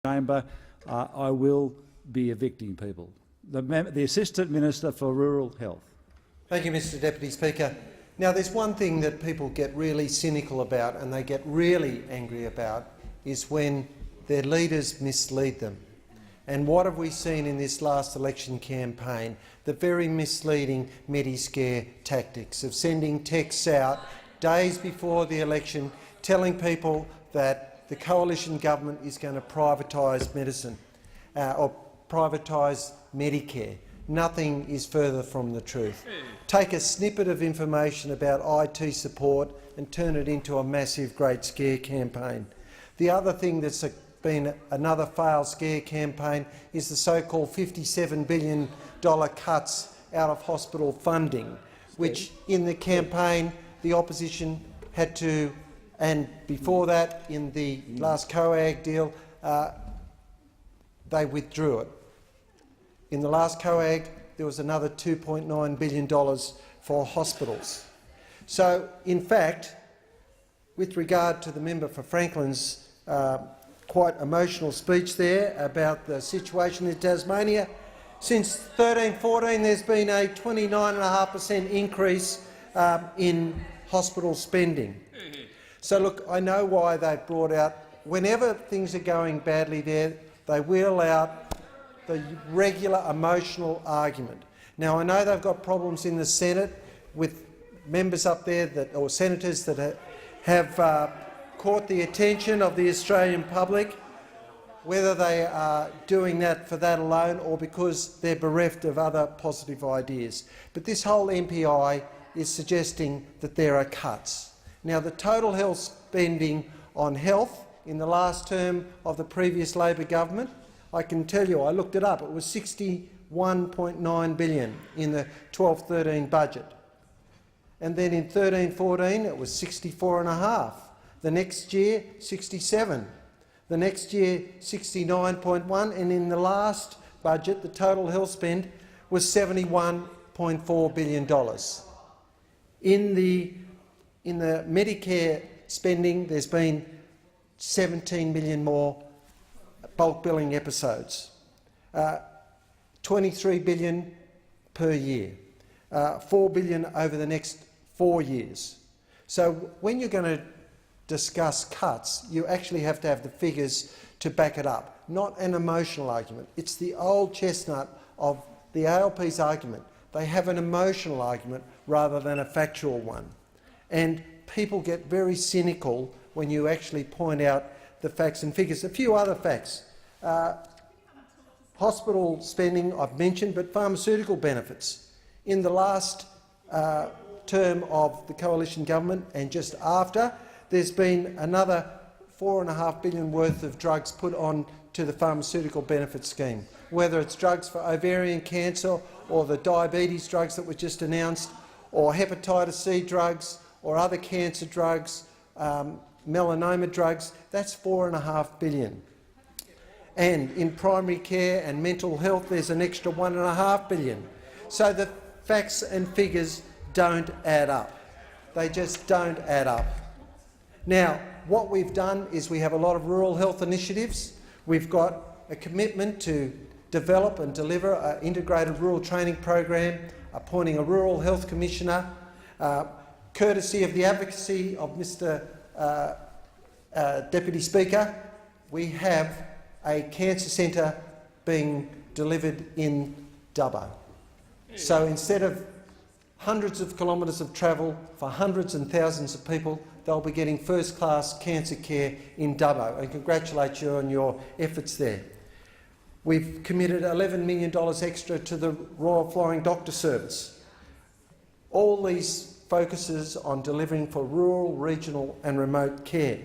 chamber, I will be evicting people. The Assistant Minister for Rural Health. Thank you, Mr Deputy Speaker. Now, there's one thing that people get really cynical about and they get really angry about is when their leaders mislead them. And what have we seen in this last election campaign? The very misleading Mediscare tactics of sending texts out days before the election telling people that the coalition government is going to privatise medicine or privatise Medicare. Nothing is further from the truth. Take a snippet of information about IT support and turn it into a massive Great Scare campaign. The other thing that's been another failed scare campaign is the so-called $57 billion cuts out of hospital funding, which in the campaign the opposition had to, and before that in the last COAG deal, they withdrew it. In the last COAG there was another $2.9 billion for hospitals. So, in fact, with regard to the member for Franklin's quite emotional speech there about the situation in Tasmania, since 13-14 there's been a 29.5% increase in hospital spending. So look, I know why they've brought out, whenever things are going badly there, they wheel out the regular emotional argument. Now, I know they've got problems in the Senate with members up there or senators that have caught the attention of the Australian public, whether they are doing that for that alone or because they're bereft of other positive ideas. But this whole MPI is suggesting that there are cuts. Now, the total health spending on health in the last term of the previous Labor government, I can tell you, I looked it up, it was $61.9 billion in the 12-13 budget. And then in 13-14 it was 64.5. The next year, 67. The next year, 69.1, and in the last budget, the total health spend was $71.4 billion. In the Medicare spending, there's been 17 million more bulk billing episodes, 23 billion per year, 4 billion over the next 4 years. So when you're going to discuss cuts, you actually have to have the figures to back it up, not an emotional argument. It's the old chestnut of the ALP's argument. They have an emotional argument rather than a factual one. And people get very cynical when you actually point out the facts and figures. A few other facts. Hospital spending I've mentioned, but pharmaceutical benefits. In the last term of the coalition government and just after, there's been another $4.5 billion worth of drugs put on to the pharmaceutical benefit scheme, whether it's drugs for ovarian cancer or the diabetes drugs that were just announced, or hepatitis C drugs or other cancer drugs, melanoma drugs. That's $4.5 billion. And in primary care and mental health there's an extra $1.5 billion. So the facts and figures don't add up. They just don't add up. Now, what we've done is we have a lot of rural health initiatives. We've got a commitment to develop and deliver an integrated rural training program, appointing a rural health commissioner, courtesy of the advocacy of Mr Deputy Speaker. We have a cancer centre being delivered in Dubbo. So instead of hundreds of kilometres of travel for hundreds and thousands of people, they'll be getting first-class cancer care in Dubbo, and congratulate you on your efforts there. We've committed $11 million extra to the Royal Flying Doctor Service. All these focuses on delivering for rural, regional and remote care.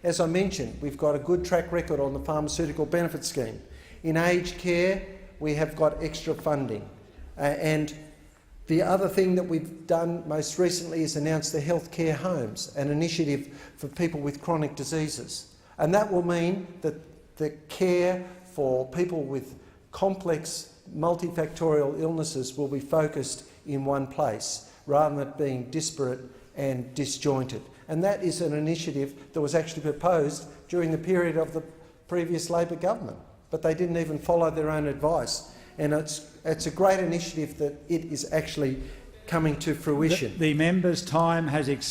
As I mentioned, we've got a good track record on the pharmaceutical benefit scheme. In aged care, we have got extra funding. And the other thing that we've done most recently is announce the healthcare homes, an initiative for people with chronic diseases. And that will mean that the care for people with complex multifactorial illnesses will be focused in one place, rather than it being disparate and disjointed. And that is an initiative that was actually proposed during the period of the previous Labor government, but they didn't even follow their own advice. And it's a great initiative that it is actually coming to fruition. The member's time has expired.